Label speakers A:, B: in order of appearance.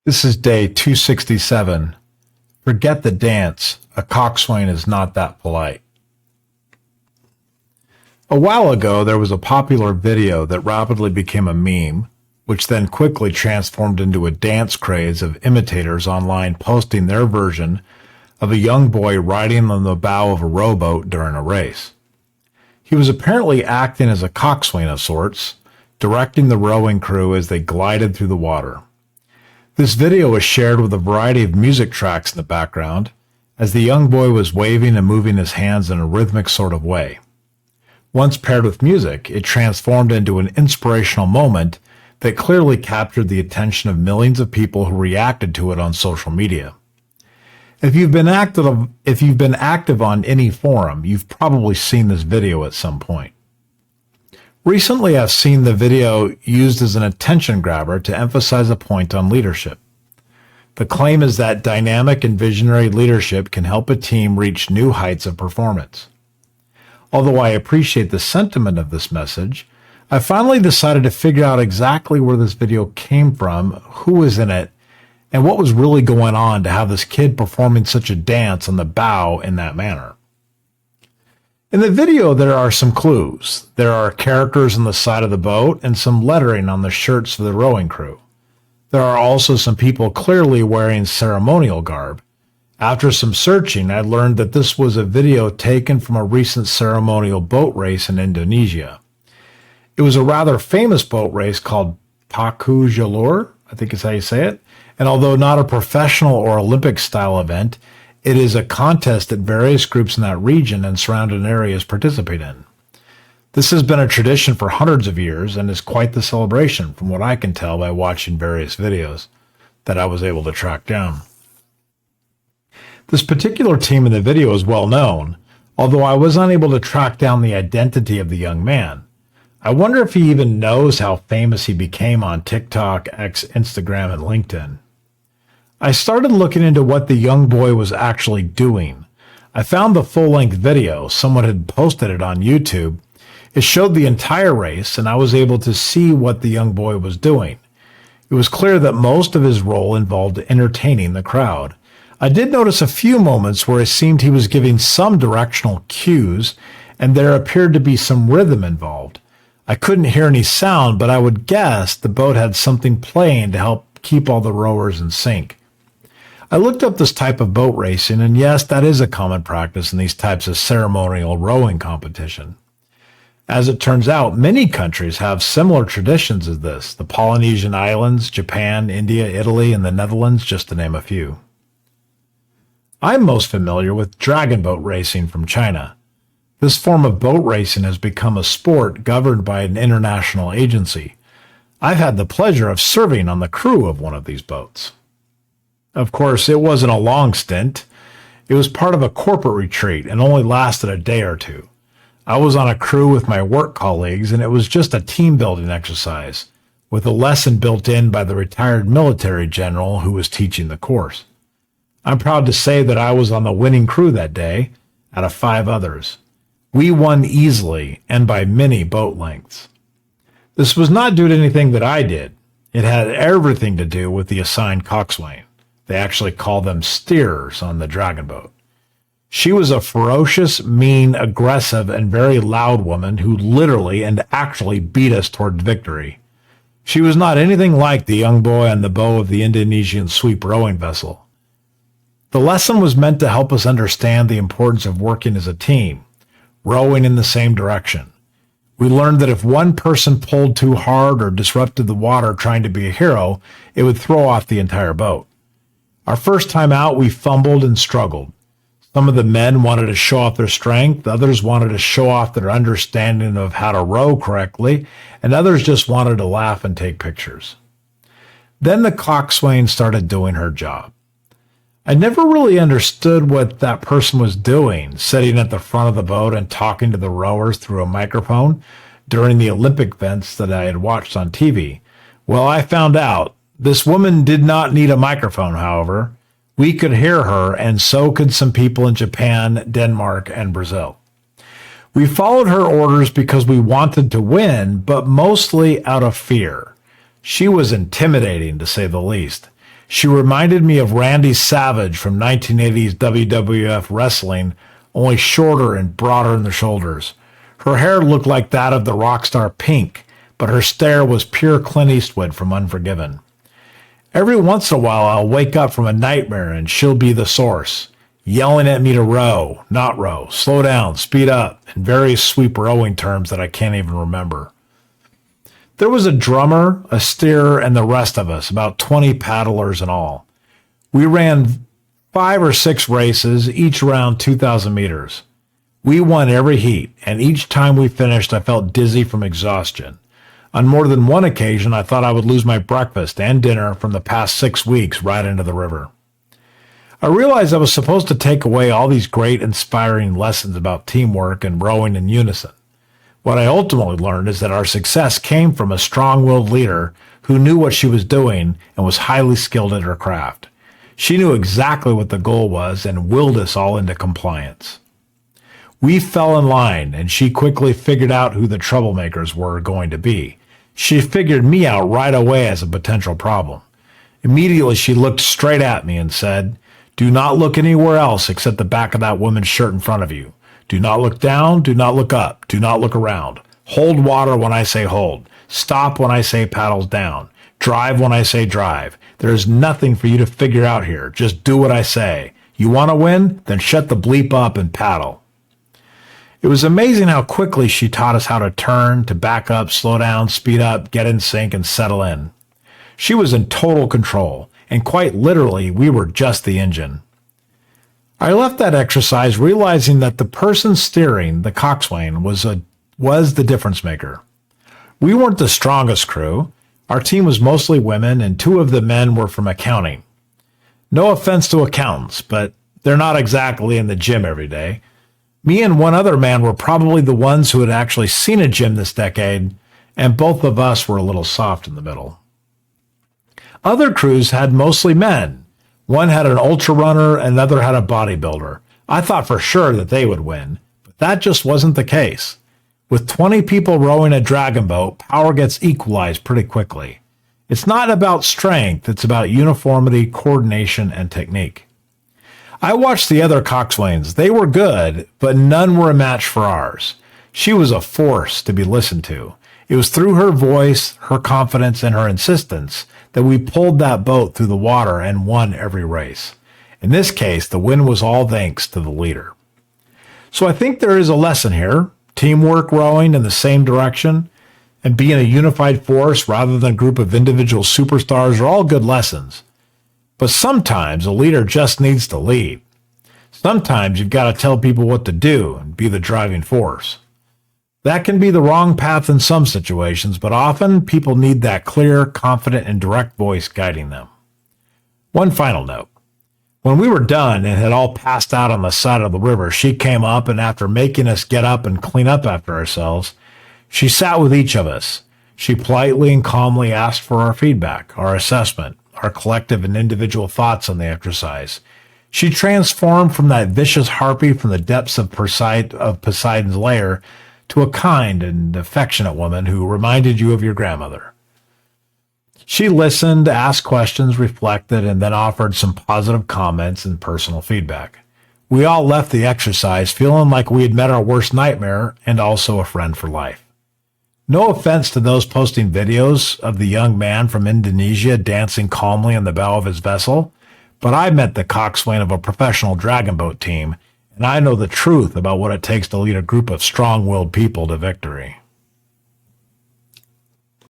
A: This is day 267. Forget the dance. A coxswain is not that polite. A while ago, there was a popular video that rapidly became a meme, which then quickly transformed into a dance craze of imitators online posting their version of a young boy riding on the bow of a rowboat during a race. He was apparently acting as a coxswain of sorts, directing the rowing crew as they glided through the water. This video was shared with a variety of music tracks in the background, as the young boy was waving and moving his hands in a rhythmic sort of way. Once paired with music, it transformed into an inspirational moment that clearly captured the attention of millions of people who reacted to it on social media. If you've been active on any forum, you've probably seen this video at some point. Recently, I've seen the video used as an attention grabber to emphasize a point on leadership. The claim is that dynamic and visionary leadership can help a team reach new heights of performance. Although I appreciate the sentiment of this message, I finally decided to figure out exactly where this video came from, who was in it, and what was really going on to have this kid performing such a dance on the bow in that manner. In the video, there are some clues. There are characters on the side of the boat and some lettering on the shirts of the rowing crew. There are also some people clearly wearing ceremonial garb. After some searching, I learned that this was a video taken from a recent ceremonial boat race in Indonesia. It was a rather famous boat race called Paku Jalur, I think is how you say it, and although not a professional or Olympic-style event, it is a contest that various groups in that region and surrounding areas participate in. This has been a tradition for hundreds of years and is quite the celebration from what I can tell by watching various videos that I was able to track down. This particular team in the video is well known, although I was unable to track down the identity of the young man. I wonder if he even knows how famous he became on TikTok, X, Instagram, and LinkedIn. I started looking into what the young boy was actually doing. I found the full-length video. Someone had posted it on YouTube. It showed the entire race, and I was able to see what the young boy was doing. It was clear that most of his role involved entertaining the crowd. I did notice a few moments where it seemed he was giving some directional cues, and there appeared to be some rhythm involved. I couldn't hear any sound, but I would guess the boat had something playing to help keep all the rowers in sync. I looked up this type of boat racing, and yes, that is a common practice in these types of ceremonial rowing competition. As it turns out, many countries have similar traditions as this: the Polynesian Islands, Japan, India, Italy, and the Netherlands, just to name a few. I'm most familiar with dragon boat racing from China. This form of boat racing has become a sport governed by an international agency. I've had the pleasure of serving on the crew of one of these boats. Of course, it wasn't a long stint. It was part of a corporate retreat and only lasted a day or two. I was on a crew with my work colleagues, and it was just a team-building exercise, with a lesson built in by the retired military general who was teaching the course. I'm proud to say that I was on the winning crew that day, out of 5 others. We won easily and by many boat lengths. This was not due to anything that I did. It had everything to do with the assigned coxswain. They actually call them steerers on the dragon boat. She was a ferocious, mean, aggressive, and very loud woman who literally and actually beat us toward victory. She was not anything like the young boy on the bow of the Indonesian sweep rowing vessel. The lesson was meant to help us understand the importance of working as a team, rowing in the same direction. We learned that if one person pulled too hard or disrupted the water trying to be a hero, it would throw off the entire boat. Our first time out, we fumbled and struggled. Some of the men wanted to show off their strength, others wanted to show off their understanding of how to row correctly, and others just wanted to laugh and take pictures. Then the coxswain started doing her job. I never really understood what that person was doing, sitting at the front of the boat and talking to the rowers through a microphone during the Olympic events that I had watched on TV. Well, I found out. This woman did not need a microphone, however. We could hear her, and so could some people in Japan, Denmark, and Brazil. We followed her orders because we wanted to win, but mostly out of fear. She was intimidating, to say the least. She reminded me of Randy Savage from 1980's WWF wrestling, only shorter and broader in the shoulders. Her hair looked like that of the rock star Pink, but her stare was pure Clint Eastwood from Unforgiven. Every once in a while, I'll wake up from a nightmare and she'll be the source, yelling at me to row, not row, slow down, speed up, and various sweep rowing terms that I can't even remember. There was a drummer, a steerer, and the rest of us, about 20 paddlers in all. We ran 5 or 6 races, each around 2,000 meters. We won every heat, and each time we finished, I felt dizzy from exhaustion. On more than one occasion, I thought I would lose my breakfast and dinner from the past 6 weeks right into the river. I realized I was supposed to take away all these great, inspiring lessons about teamwork and rowing in unison. What I ultimately learned is that our success came from a strong-willed leader who knew what she was doing and was highly skilled at her craft. She knew exactly what the goal was and willed us all into compliance. We fell in line, and she quickly figured out who the troublemakers were going to be. She figured me out right away as a potential problem. Immediately, she looked straight at me and said, "Do not look anywhere else except the back of that woman's shirt in front of you. Do not look down, do not look up, do not look around. Hold water when I say hold. Stop when I say paddles down. Drive when I say drive. There is nothing for you to figure out here. Just do what I say. You want to win? Then shut the bleep up and paddle." It was amazing how quickly she taught us how to turn, to back up, slow down, speed up, get in sync, and settle in. She was in total control, and quite literally, we were just the engine. I left that exercise realizing that the person steering the Coxswain was the difference maker. We weren't the strongest crew. Our team was mostly women, and 2 of the men were from accounting. No offense to accountants, but they're not exactly in the gym every day. Me and one other man were probably the ones who had actually seen a gym this decade, and both of us were a little soft in the middle. Other crews had mostly men. One had an ultra runner, another had a bodybuilder. I thought for sure that they would win, but that just wasn't the case. With 20 people rowing a dragon boat, power gets equalized pretty quickly. It's not about strength, it's about uniformity, coordination, and technique. I watched the other Coxswains. They were good, but none were a match for ours. She was a force to be listened to. It was through her voice, her confidence, and her insistence that we pulled that boat through the water and won every race. In this case, the win was all thanks to the leader. So I think there is a lesson here. Teamwork, rowing in the same direction, and being a unified force rather than a group of individual superstars are all good lessons. But sometimes a leader just needs to lead. Sometimes you've got to tell people what to do and be the driving force. That can be the wrong path in some situations, but often people need that clear, confident, and direct voice guiding them. One final note. When we were done and had all passed out on the side of the river, she came up, and after making us get up and clean up after ourselves, she sat with each of us. She politely and calmly asked for our feedback, our assessment, our collective and individual thoughts on the exercise. She transformed from that vicious harpy from the depths of Poseidon's lair to a kind and affectionate woman who reminded you of your grandmother. She listened, asked questions, reflected, and then offered some positive comments and personal feedback. We all left the exercise feeling like we had met our worst nightmare and also a friend for life. No offense to those posting videos of the young man from Indonesia dancing calmly on the bow of his vessel, but I met the coxswain of a professional dragon boat team, and I know the truth about what it takes to lead a group of strong-willed people to victory.